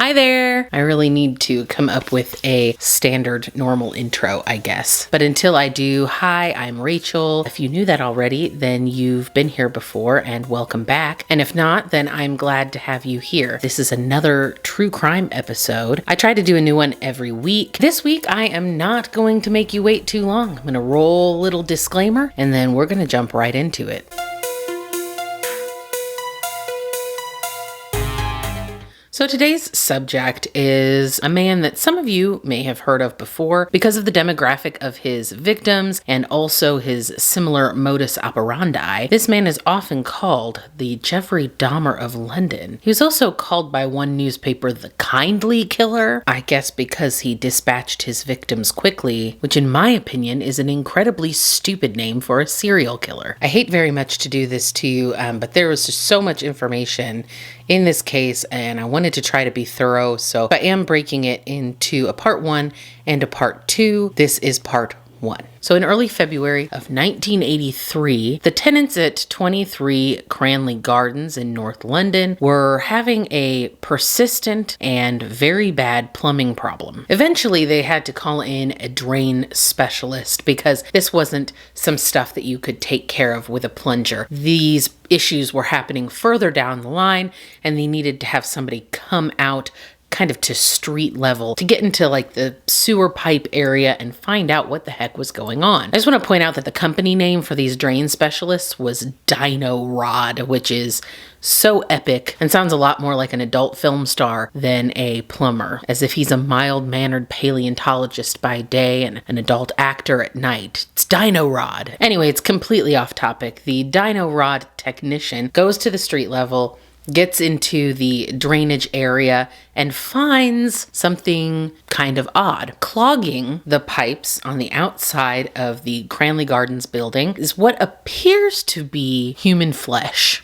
Hi there! I really need to come up with a standard normal intro, I guess. But until I do, hi, I'm Rachel. If you knew that already, then you've been here before and welcome back. And if not, then I'm glad to have you here. This is another true crime episode. I try to do a new one every week. This week, I am not going to make you wait too long. I'm going to roll a little disclaimer and then we're going to jump right into it. So today's subject is a man that some of you may have heard of before because of the demographic of his victims and also his similar modus operandi. This man is often called the Jeffrey Dahmer of London. He was also called by one newspaper the Kindly Killer, I guess because he dispatched his victims quickly, which in my opinion is an incredibly stupid name for a serial killer. I hate very much to do this to you, but there was just so much information in this case, and I wanted to try to be thorough, so I am breaking it into a part 1 and a part 2. This is part 1. So in early February of 1983, the tenants at 23 Cranley Gardens in North London were having a persistent and very bad plumbing problem. Eventually, they had to call in a drain specialist because this wasn't some stuff that you could take care of with a plunger. These issues were happening further down the line, and they needed to have somebody come out kind of to street level to get into like the sewer pipe area and find out what the heck was going on. I just want to point out that the company name for these drain specialists was Dino Rod, which is so epic and sounds a lot more like an adult film star than a plumber, as if he's a mild-mannered paleontologist by day and an adult actor at night. It's Dino Rod. Anyway, it's completely off topic. The Dino Rod technician goes to the street level, gets into the drainage area, and finds something kind of odd. Clogging the pipes on the outside of the Cranley Gardens building is what appears to be human flesh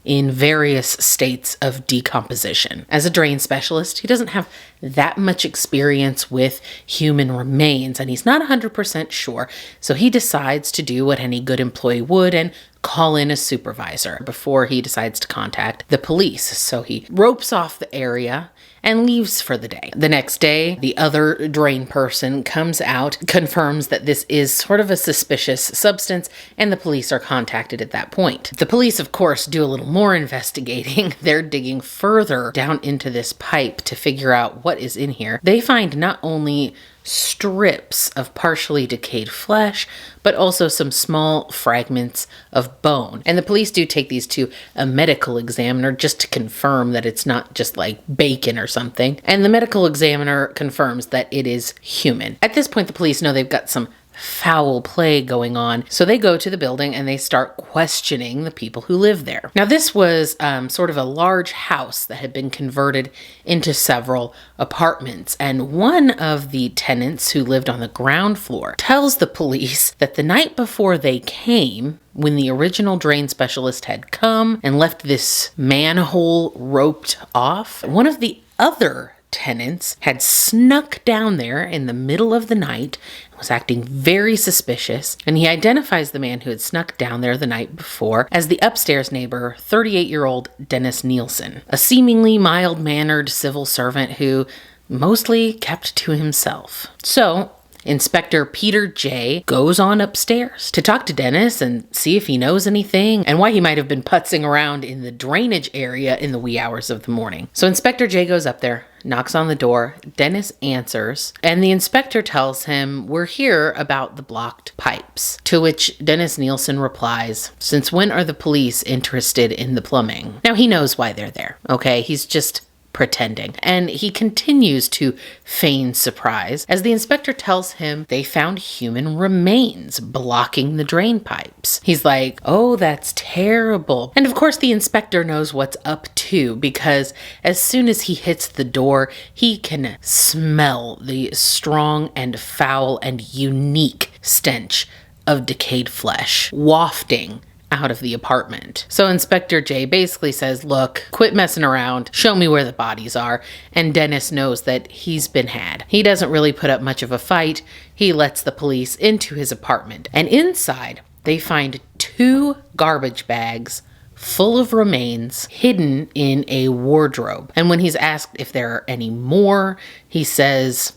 in various states of decomposition. As a drain specialist, he doesn't have that much experience with human remains, and he's not 100% sure, so he decides to do what any good employee would and call in a supervisor before he decides to contact the police. So he ropes off the area and leaves for the day. The next day, the other drain person comes out, confirms that this is sort of a suspicious substance, and the police are contacted at that point. The police, of course, do a little more investigating. They're digging further down into this pipe to figure out what is in here. They find not only strips of partially decayed flesh, but also some small fragments of bone. And the police do take these to a medical examiner just to confirm that it's not just like bacon or something. And the medical examiner confirms that it is human. At this point, the police know they've got some foul play going on. So they go to the building and they start questioning the people who live there. Now, this was sort of a large house that had been converted into several apartments. And one of the tenants who lived on the ground floor tells the police that the night before they came, when the original drain specialist had come and left this manhole roped off, one of the other tenants had snuck down there in the middle of the night and was acting very suspicious, and he identifies the man who had snuck down there the night before as the upstairs neighbor, 38-year-old Dennis Nielsen, a seemingly mild-mannered civil servant who mostly kept to himself. So Inspector Peter J. goes on upstairs to talk to Dennis and see if he knows anything and why he might have been putzing around in the drainage area in the wee hours of the morning. So Inspector J goes up there, knocks on the door. Dennis answers, and the inspector tells him, "We're here about the blocked pipes." To which Dennis Nielsen replies, "Since when are the police interested in the plumbing?" Now he knows why they're there, okay? He's just pretending. And he continues to feign surprise as the inspector tells him they found human remains blocking the drain pipes. He's like, "Oh, that's terrible." And of course the inspector knows what's up too, because as soon as he hits the door, he can smell the strong and foul and unique stench of decayed flesh wafting out of the apartment. So Inspector J basically says, "Look, quit messing around, show me where the bodies are." And Dennis knows that he's been had. He doesn't really put up much of a fight. He lets the police into his apartment. And inside, they find 2 garbage bags full of remains hidden in a wardrobe. And when he's asked if there are any more, he says,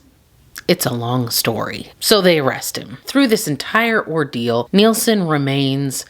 "It's a long story." So they arrest him. Through this entire ordeal, Nielsen remains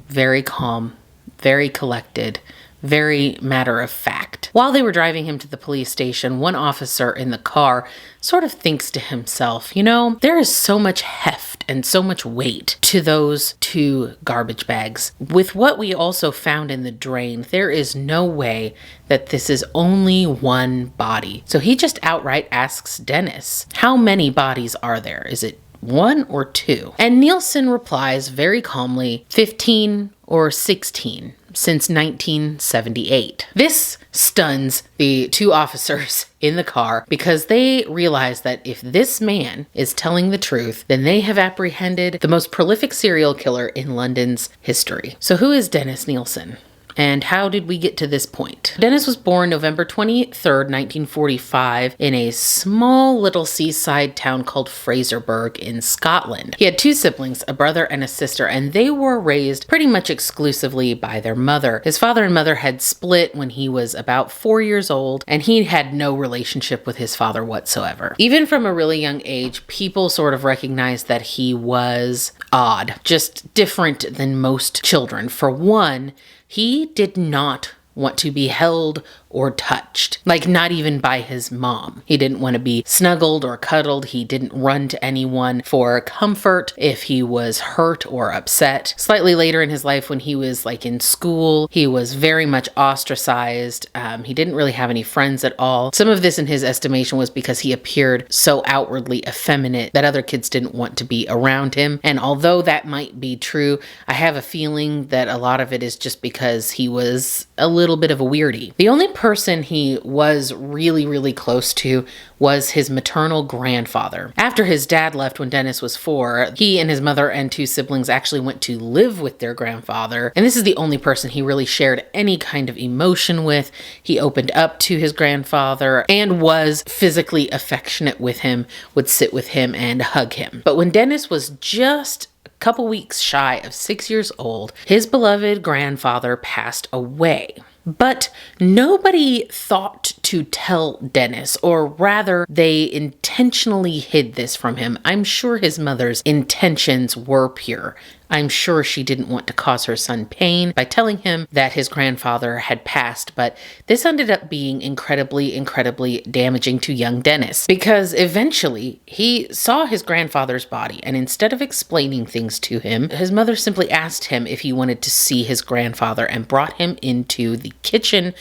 very calm, very collected, very matter of fact. While they were driving him to the police station, one officer in the car sort of thinks to himself, there is so much heft and so much weight to those 2 garbage bags. With what we also found in the drain, there is no way that this is only one body. So he just outright asks Dennis, how many bodies are there? Is it 1 or 2? And Nielsen replies very calmly, 15 or 16 since 1978. This stuns the 2 officers in the car because they realize that if this man is telling the truth, then they have apprehended the most prolific serial killer in London's history. So who is Dennis Nielsen? And how did we get to this point? Dennis was born November 23rd, 1945, in a small little seaside town called Fraserburgh in Scotland. He had 2 siblings, a brother and a sister, and they were raised pretty much exclusively by their mother. His father and mother had split when he was about 4 years old, and he had no relationship with his father whatsoever. Even from a really young age, people sort of recognized that he was odd, just different than most children. For one, he did not want to be held or touched, like not even by his mom. He didn't want to be snuggled or cuddled. He didn't run to anyone for comfort if he was hurt or upset. Slightly later in his life, when he was in school, he was very much ostracized. He didn't really have any friends at all. Some of this in his estimation was because he appeared so outwardly effeminate that other kids didn't want to be around him. And although that might be true, I have a feeling that a lot of it is just because he was a little bit of a weirdie. The only person he was really, really close to was his maternal grandfather. After his dad left when Dennis was 4, he and his mother and 2 siblings actually went to live with their grandfather. And this is the only person he really shared any kind of emotion with. He opened up to his grandfather and was physically affectionate with him, would sit with him and hug him. But when Dennis was just couple weeks shy of 6 years old, his beloved grandfather passed away. But nobody thought to tell Dennis, or rather, they intentionally hid this from him. I'm sure his mother's intentions were pure. I'm sure she didn't want to cause her son pain by telling him that his grandfather had passed, but this ended up being incredibly, incredibly damaging to young Dennis, because eventually he saw his grandfather's body, and instead of explaining things to him, his mother simply asked him if he wanted to see his grandfather and brought him into the kitchen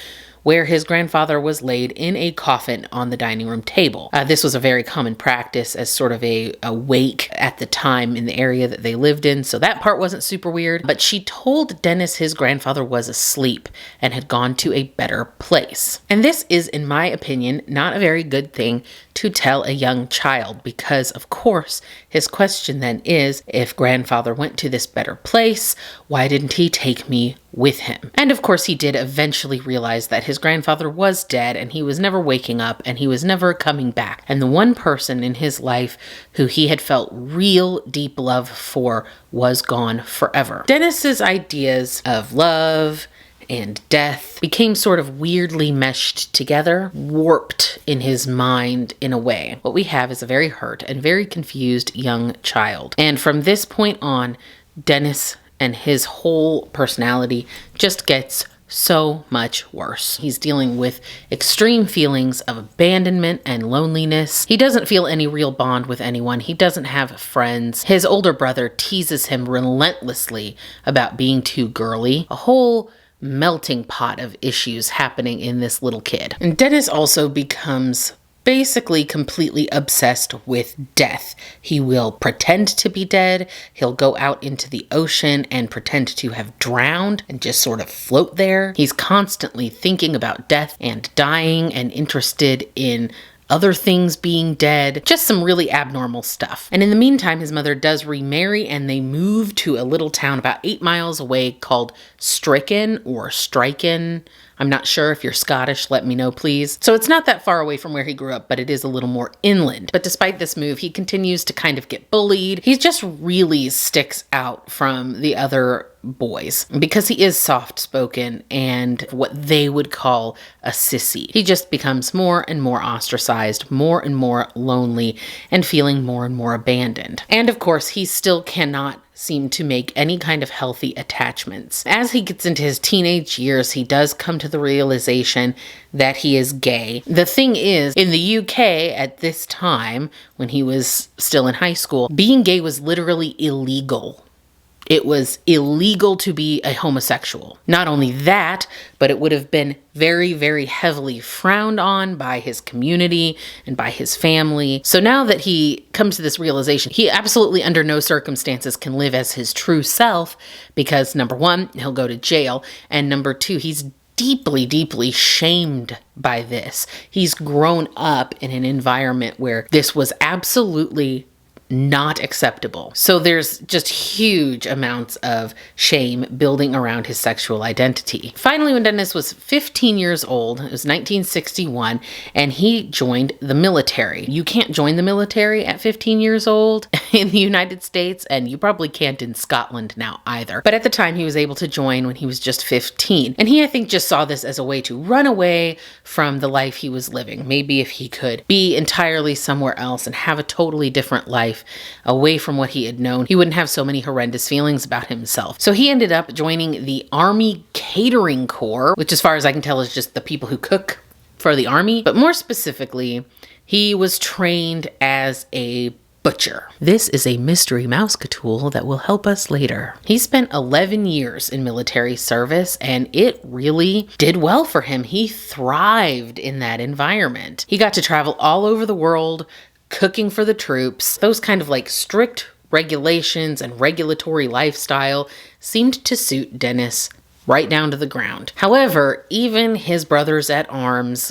where his grandfather was laid in a coffin on the dining room table. This was a very common practice as sort of a wake at the time in the area that they lived in, so that part wasn't super weird. But she told Dennis his grandfather was asleep and had gone to a better place. And this is, in my opinion, not a very good thing to tell a young child, because of course his question then is, if grandfather went to this better place, why didn't he take me with him? And of course he did eventually realize that his grandfather was dead and he was never waking up and he was never coming back. And the one person in his life who he had felt real deep love for was gone forever. Dennis's ideas of love and death became sort of weirdly meshed together, warped in his mind in a way. What we have is a very hurt and very confused young child. And from this point on, Dennis and his whole personality just gets so much worse. He's dealing with extreme feelings of abandonment and loneliness. He doesn't feel any real bond with anyone. He doesn't have friends. His older brother teases him relentlessly about being too girly. A whole melting pot of issues happening in this little kid. And Dennis also becomes basically completely obsessed with death. He will pretend to be dead. He'll go out into the ocean and pretend to have drowned and just sort of float there. He's constantly thinking about death and dying and interested in other things being dead, just some really abnormal stuff. And in the meantime, his mother does remarry and they move to a little town about 8 miles away called Stricken or Striken. I'm not sure. If you're Scottish, let me know, please. So it's not that far away from where he grew up, but it is a little more inland. But despite this move, he continues to kind of get bullied. He just really sticks out from the other boys because he is soft-spoken and what they would call a sissy. He just becomes more and more ostracized, more and more lonely, and feeling more and more abandoned. And of course, he still cannot seem to make any kind of healthy attachments. As he gets into his teenage years, he does come to the realization that he is gay. The thing is, in the UK at this time, when he was still in high school, being gay was literally illegal. It was illegal to be a homosexual. Not only that, but it would have been very, very heavily frowned on by his community and by his family. So now that he comes to this realization, he absolutely under no circumstances can live as his true self because number one, he'll go to jail, and number two, he's deeply, deeply shamed by this. He's grown up in an environment where this was absolutely not acceptable. So there's just huge amounts of shame building around his sexual identity. Finally, when Dennis was 15 years old, it was 1961, and he joined the military. You can't join the military at 15 years old in the United States, and you probably can't in Scotland now either. But at the time, he was able to join when he was just 15. And he, I think, just saw this as a way to run away from the life he was living. Maybe if he could be entirely somewhere else and have a totally different life away from what he had known, he wouldn't have so many horrendous feelings about himself. So he ended up joining the Army Catering Corps, which as far as I can tell is just the people who cook for the Army. But more specifically, he was trained as a butcher. This is a mystery Mousecatool that will help us later. He spent 11 years in military service and it really did well for him. He thrived in that environment. He got to travel all over the world, cooking for the troops. Those kind of like strict regulations and regulatory lifestyle seemed to suit Dennis right down to the ground. However, even his brothers at arms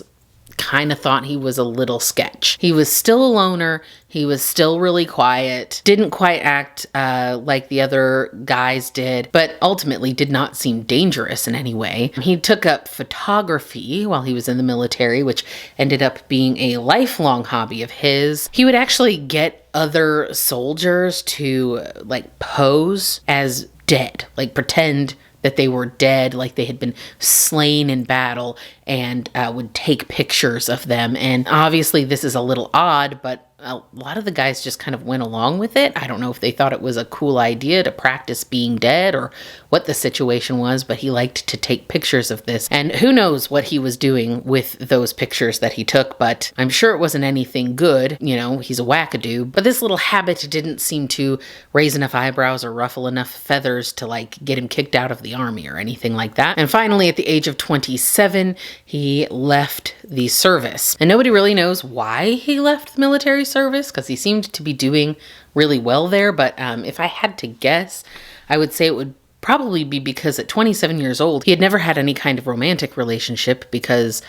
kind of thought he was a little sketch. He was still a loner. He was still really quiet, didn't quite act like the other guys did, but ultimately did not seem dangerous in any way. He took up photography while he was in the military, which ended up being a lifelong hobby of his. He would actually get other soldiers to like pose as dead, like pretend that they were dead, like they had been slain in battle, and would take pictures of them. And obviously this is a little odd, but a lot of the guys just kind of went along with it. I don't know if they thought it was a cool idea to practice being dead or what the situation was, but he liked to take pictures of this. And who knows what he was doing with those pictures that he took, but I'm sure it wasn't anything good. You know, he's a wackadoo. But this little habit didn't seem to raise enough eyebrows or ruffle enough feathers to like get him kicked out of the army or anything like that. And finally, at the age of 27, he left the service. And nobody really knows why he left the military service because he seemed to be doing really well there. But if I had to guess, I would say it would probably be because at 27 years old, he had never had any kind of romantic relationship because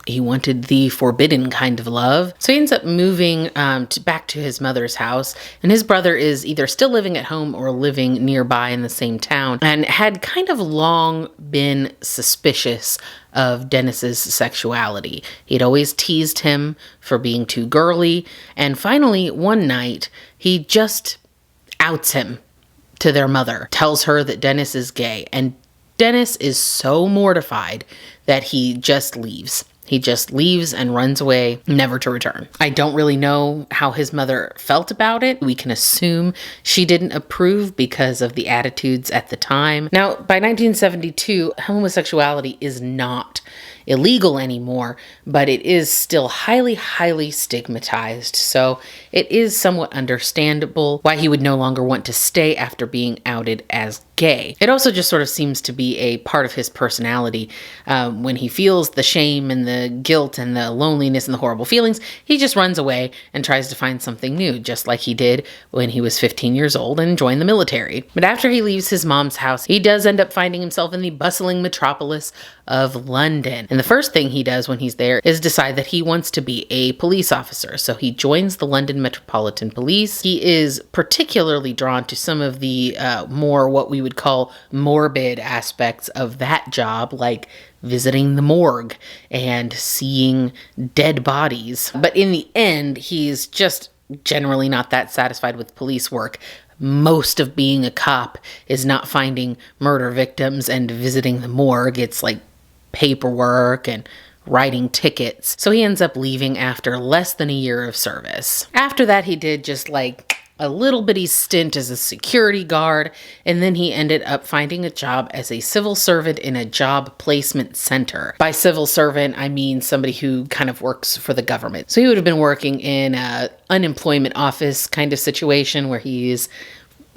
he wanted the forbidden kind of love. So he ends up moving back to his mother's house, and his brother is either still living at home or living nearby in the same town, and had kind of long been suspicious of Dennis's sexuality. He'd always teased him for being too girly, and finally one night he just outs him to their mother, tells her that Dennis is gay, and Dennis is so mortified that he just leaves. He just leaves and runs away, never to return. I don't really know how his mother felt about it. We can assume she didn't approve because of the attitudes at the time. Now, by 1972, homosexuality is not illegal anymore, but it is still highly, highly stigmatized. So it is somewhat understandable why he would no longer want to stay after being outed as gay. It also just sort of seems to be a part of his personality. When he feels the shame and the guilt and the loneliness and the horrible feelings, he just runs away and tries to find something new, just like he did when he was 15 years old and joined the military. But after he leaves his mom's house, he does end up finding himself in the bustling metropolis of London. And the first thing he does when he's there is decide that he wants to be a police officer. So he joins the London Metropolitan Police. He is particularly drawn to some of the more what we would would call morbid aspects of that job, like visiting the morgue and seeing dead bodies. But in the end, he's just generally not that satisfied with police work. Most of being a cop is not finding murder victims and visiting the morgue. It's like paperwork and writing tickets. So he ends up leaving after less than a year of service. After that, he did just like a little bitty stint as a security guard, and then he ended up finding a job as a civil servant in a job placement center. By civil servant, I mean somebody who kind of works for the government. So he would have been working in an unemployment office kind of situation where he's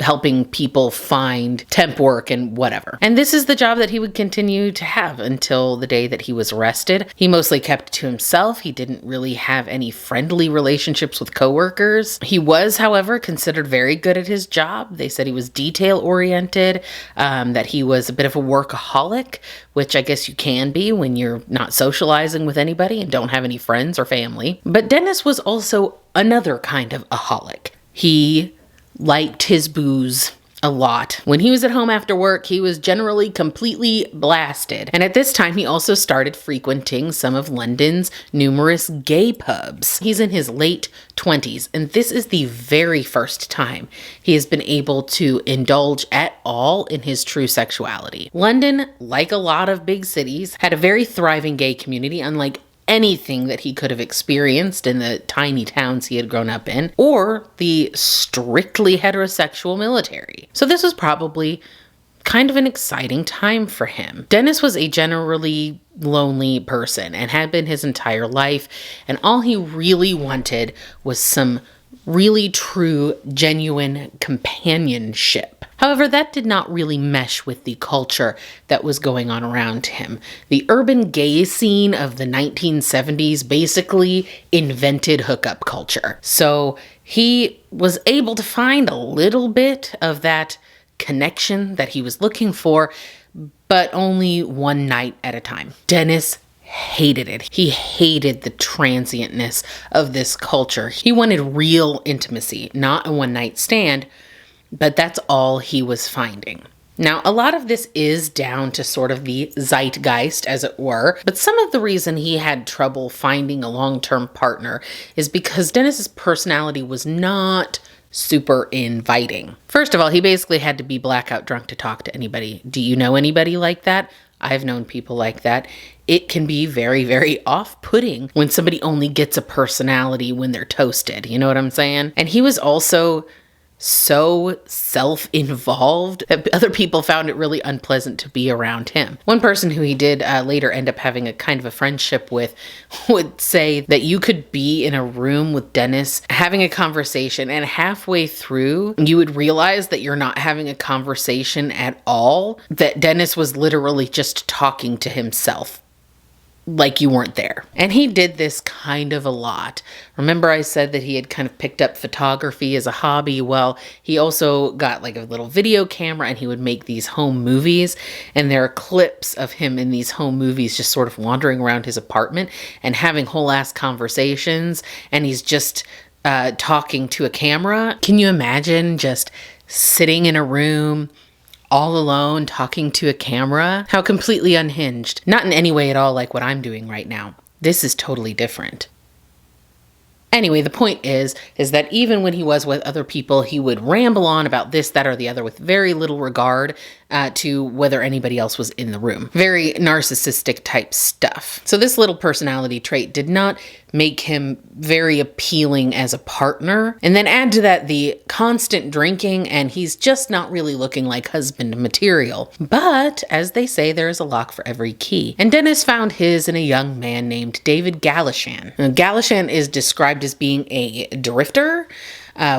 helping people find temp work and whatever. And this is the job that he would continue to have until the day that he was arrested. He mostly kept it to himself. He didn't really have any friendly relationships with coworkers. He was, however, considered very good at his job. They said he was detail-oriented, that he was a bit of a workaholic, which I guess you can be when you're not socializing with anybody and don't have any friends or family. But Dennis was also another kind of aholic. He liked his booze a lot. When he was at home after work, he was generally completely blasted. And at this time, he also started frequenting some of London's numerous gay pubs. He's in his late 20s, and this is the very first time he has been able to indulge at all in his true sexuality. London, like a lot of big cities, had a very thriving gay community, unlike anything that he could have experienced in the tiny towns he had grown up in, or the strictly heterosexual military. So this was probably kind of an exciting time for him. Dennis was a generally lonely person and had been his entire life, and all he really wanted was some really true, genuine companionship. However, that did not really mesh with the culture that was going on around him. The urban gay scene of the 1970s basically invented hookup culture. So he was able to find a little bit of that connection that he was looking for, but only one night at a time. Dennis hated it. He hated the transientness of this culture. He wanted real intimacy, not a one-night stand, but that's all he was finding. Now, a lot of this is down to sort of the zeitgeist, as it were, but some of the reason he had trouble finding a long-term partner is because Dennis's personality was not super inviting. First of all, he basically had to be blackout drunk to talk to anybody. Do you know anybody like that? I've known people like that. It can be very, very off-putting when somebody only gets a personality when they're toasted. You know what I'm saying? And he was also so self-involved that other people found it really unpleasant to be around him. One person who he did later end up having a kind of a friendship with would say that you could be in a room with Dennis having a conversation, and halfway through you would realize that you're not having a conversation at all, that Dennis was literally just talking to himself, like you weren't there. And he did this kind of a lot. Remember I said that he had kind of picked up photography as a hobby? Well, he also got like a little video camera and he would make these home movies. And there are clips of him in these home movies just sort of wandering around his apartment and having whole ass conversations. And he's just talking to a camera. Can you imagine just sitting in a room all alone, talking to a camera? How completely unhinged. Not in any way at all like what I'm doing right now. This is totally different. Anyway, the point is that even when he was with other people, he would ramble on about this, that, or the other with very little regard to whether anybody else was in the room. Very narcissistic type stuff. So this little personality trait did not make him very appealing as a partner. And then add to that the constant drinking, and he's just not really looking like husband material. But, as they say, there is a lock for every key. And Dennis found his in a young man named David Galashan. Now, Galashan is described as being a drifter,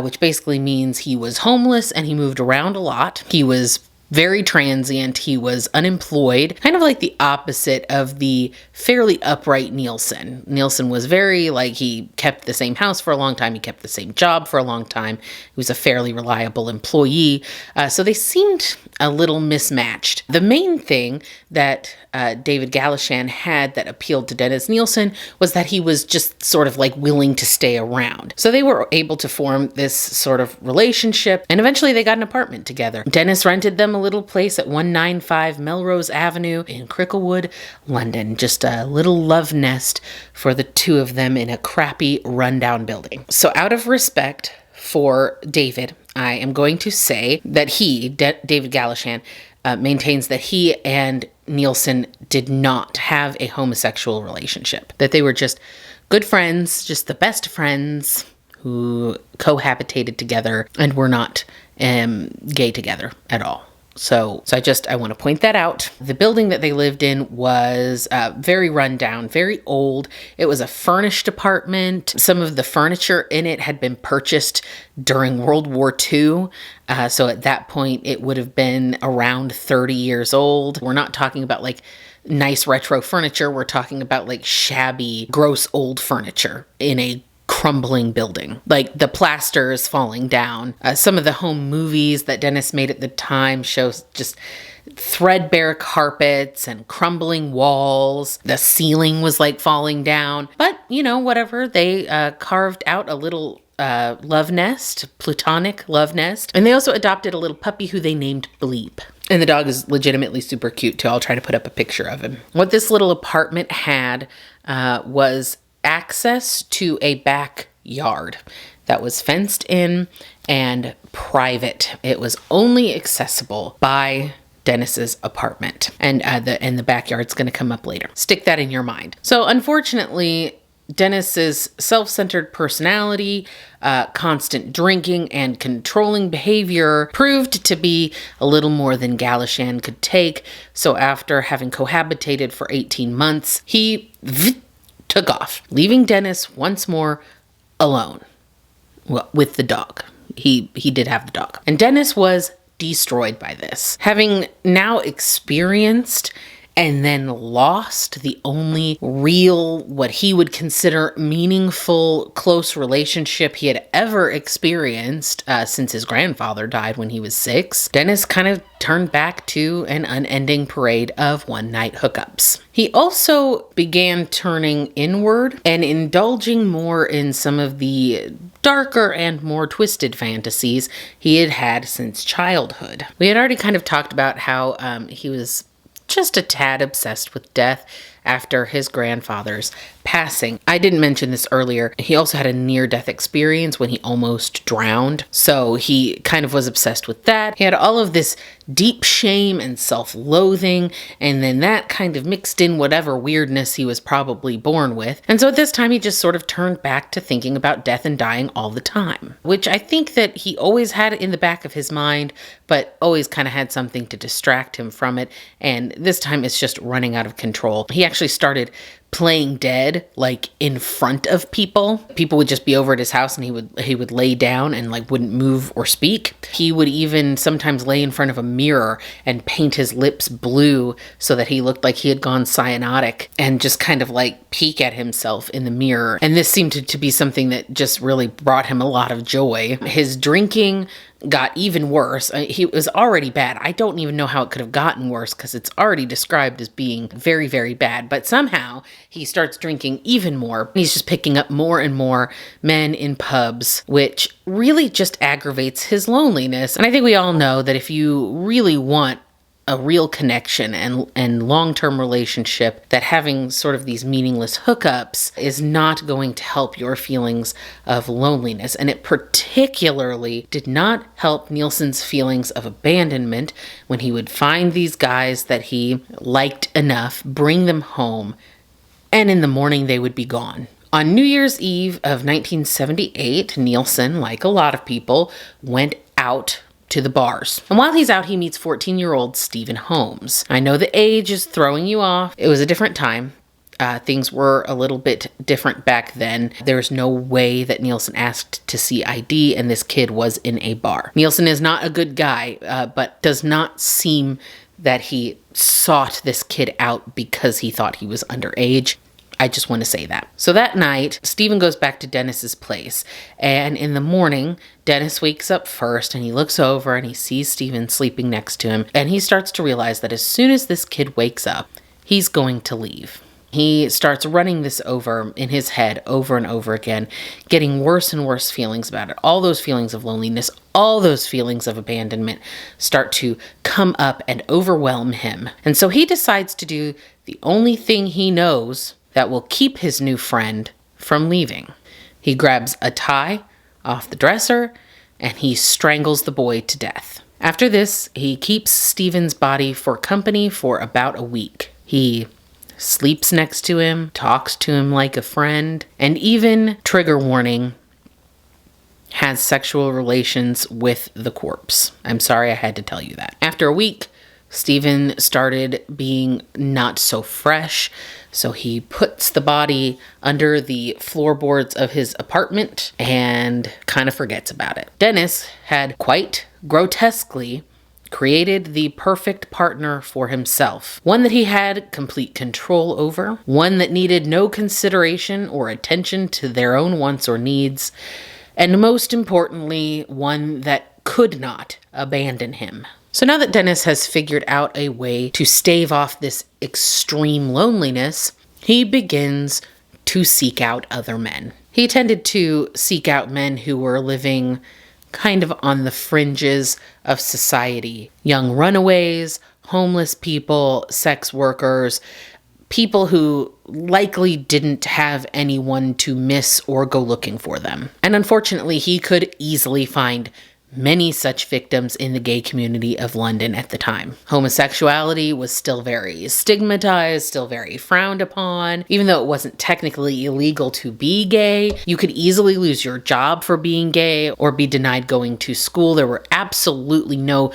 which basically means he was homeless and he moved around a lot. He was very transient. He was unemployed, kind of like the opposite of the fairly upright Nielsen. Nielsen was very, he kept the same house for a long time. He kept the same job for a long time. He was a fairly reliable employee. So they seemed a little mismatched. The main thing that David Galashan had that appealed to Dennis Nielsen was that he was just sort of willing to stay around. So they were able to form this sort of relationship, and eventually they got an apartment together. Dennis rented them a a little place at 195 Melrose Avenue in Cricklewood, London. Just a little love nest for the two of them in a crappy, rundown building. So out of respect for David, I am going to say that David Galashan, maintains that he and Nielsen did not have a homosexual relationship, that they were just good friends, just the best friends who cohabitated together and were not gay together at all. So I want to point that out. The building that they lived in was very run down, very old. It was a furnished apartment. Some of the furniture in it had been purchased during World War II. So at that point, it would have been around 30 years old. We're not talking about like nice retro furniture. We're talking about like shabby, gross old furniture in a crumbling building. Like the plaster is falling down. Some of the home movies that Dennis made at the time shows just threadbare carpets and crumbling walls. The ceiling was like falling down. But, whatever. They carved out a little love nest, platonic love nest. And they also adopted a little puppy who they named Bleep. And the dog is legitimately super cute too. I'll try to put up a picture of him. What this little apartment had was access to a backyard that was fenced in and private. It was only accessible by Dennis's apartment, and the backyard's going to come up later. Stick that in your mind. So unfortunately, Dennis's self-centered personality, constant drinking, and controlling behavior proved to be a little more than Galashan could take. So after having cohabitated for 18 months, he took off, leaving Dennis once more alone with the dog. He did have the dog. And Dennis was destroyed by this. Having now experienced and then lost the only real, what he would consider meaningful, close relationship he had ever experienced since his grandfather died when he was 6, Dennis kind of turned back to an unending parade of one-night hookups. He also began turning inward and indulging more in some of the darker and more twisted fantasies he had had since childhood. We had already kind of talked about how he was just a tad obsessed with death after his grandfather's passing. I didn't mention this earlier. He also had a near-death experience when he almost drowned. So he kind of was obsessed with that. He had all of this deep shame and self-loathing, and then that kind of mixed in whatever weirdness he was probably born with. And so at this time, he just sort of turned back to thinking about death and dying all the time, which I think that he always had in the back of his mind, but always kind of had something to distract him from it. And this time it's just running out of control. He actually started playing dead, like in front of people. People would just be over at his house and he would lay down and like wouldn't move or speak. He would even sometimes lay in front of a mirror and paint his lips blue so that he looked like he had gone cyanotic and just kind of like peek at himself in the mirror. And this seemed to be something that just really brought him a lot of joy. His drinking got even worse. He was already bad. I don't even know how it could have gotten worse because it's already described as being very, very bad. But somehow he starts drinking even more. He's just picking up more and more men in pubs, which really just aggravates his loneliness. And I think we all know that if you really want a real connection and long-term relationship, that having sort of these meaningless hookups is not going to help your feelings of loneliness. And it particularly did not help Nielsen's feelings of abandonment when he would find these guys that he liked enough, bring them home, and in the morning they would be gone. On New Year's Eve of 1978, Nielsen, like a lot of people, went out to the bars. And while he's out, he meets 14-year-old Stephen Holmes. I know the age is throwing you off. It was a different time. Things were a little bit different back then. There's no way that Nielsen asked to see ID, and this kid was in a bar. Nielsen is not a good guy, but does not seem that he sought this kid out because he thought he was underage. I just want to say that. So that night, Stephen goes back to Dennis's place, and in the morning, Dennis wakes up first, and he looks over and he sees Stephen sleeping next to him, and he starts to realize that as soon as this kid wakes up, he's going to leave. He starts running this over in his head over and over again, getting worse and worse feelings about it. All those feelings of loneliness, all those feelings of abandonment start to come up and overwhelm him. And so he decides to do the only thing he knows that will keep his new friend from leaving. He grabs a tie off the dresser and he strangles the boy to death. After this, he keeps Stephen's body for company for about a week. He sleeps next to him, talks to him like a friend, and even, trigger warning, has sexual relations with the corpse. I'm sorry I had to tell you that. After a week, Stephen started being not so fresh, so he puts the body under the floorboards of his apartment and kind of forgets about it. Dennis had quite grotesquely created the perfect partner for himself. One that he had complete control over, one that needed no consideration or attention to their own wants or needs, and most importantly, one that could not abandon him. So now that Dennis has figured out a way to stave off this extreme loneliness, he begins to seek out other men. He tended to seek out men who were living kind of on the fringes of society. Young runaways, homeless people, sex workers, people who likely didn't have anyone to miss or go looking for them. And unfortunately, he could easily find many such victims in the gay community of London at the time. Homosexuality was still very stigmatized, still very frowned upon. Even though it wasn't technically illegal to be gay, you could easily lose your job for being gay or be denied going to school. There were absolutely no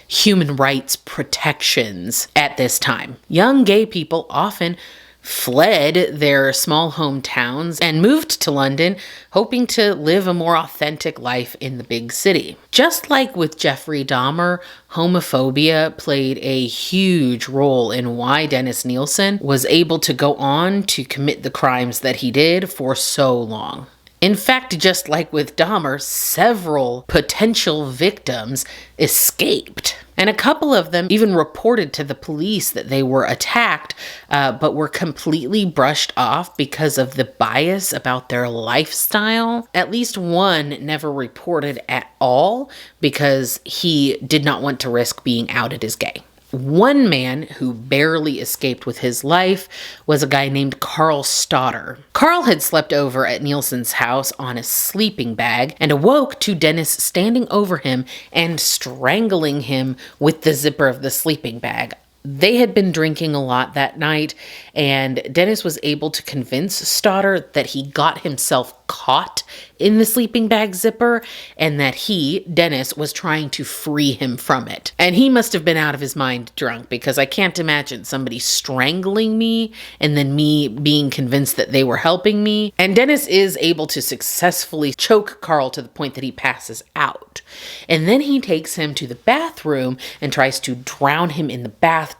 human rights protections at this time. Young gay people often fled their small hometowns and moved to London, hoping to live a more authentic life in the big city. Just like with Jeffrey Dahmer, homophobia played a huge role in why Dennis Nilsen was able to go on to commit the crimes that he did for so long. In fact, just like with Dahmer, several potential victims escaped. And a couple of them even reported to the police that they were attacked, but were completely brushed off because of the bias about their lifestyle. At least one never reported at all because he did not want to risk being outed as gay. One man who barely escaped with his life was a guy named Carl Stoddard. Carl had slept over at Nilsen's house on a sleeping bag and awoke to Dennis standing over him and strangling him with the zipper of the sleeping bag. They had been drinking a lot that night, and Dennis was able to convince Stoddard that he got himself caught in the sleeping bag zipper and that he, Dennis, was trying to free him from it. And he must have been out of his mind drunk, because I can't imagine somebody strangling me and then me being convinced that they were helping me. And Dennis is able to successfully choke Carl to the point that he passes out. And then he takes him to the bathroom and tries to drown him in the bathtub.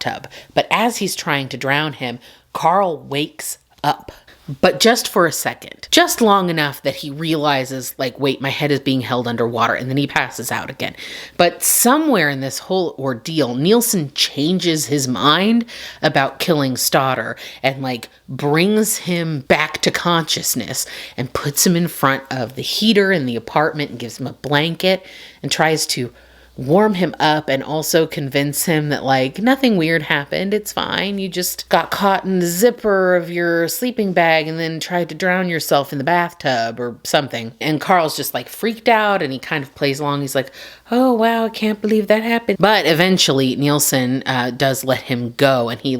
But as he's trying to drown him, Carl wakes up. But just for a second. Just long enough that he realizes, wait, my head is being held underwater, and then he passes out again. But somewhere in this whole ordeal, Nilsen changes his mind about killing Stoddard and, brings him back to consciousness and puts him in front of the heater in the apartment and gives him a blanket and tries to warm him up and also convince him that nothing weird happened. It's fine. You just got caught in the zipper of your sleeping bag and then tried to drown yourself in the bathtub or something. And Carl's just freaked out, and he kind of plays along. He's like, oh wow, I can't believe that happened. But eventually Nilsen does let him go, and he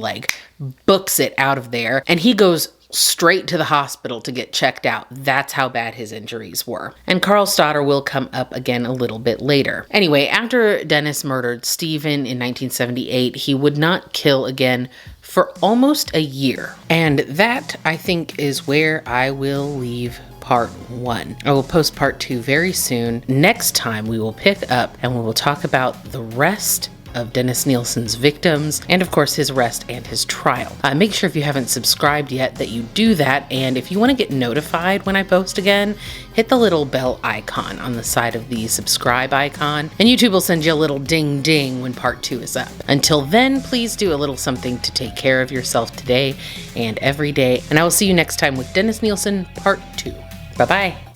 books it out of there, and he goes straight to the hospital to get checked out. That's how bad his injuries were. And Carl Stoddard will come up again a little bit later. Anyway, after Dennis murdered Stephen in 1978, he would not kill again for almost a year. And that, I think, is where I will leave part 1. I will post part 2 very soon. Next time we will pick up and we will talk about the rest of Dennis Nielsen's victims, and of course his arrest and his trial. Make sure if you haven't subscribed yet that you do that, and if you want to get notified when I post again, hit the little bell icon on the side of the subscribe icon, and YouTube will send you a little ding ding when part 2 is up. Until then, please do a little something to take care of yourself today and every day, and I will see you next time with Dennis Nielsen part 2. Bye-bye.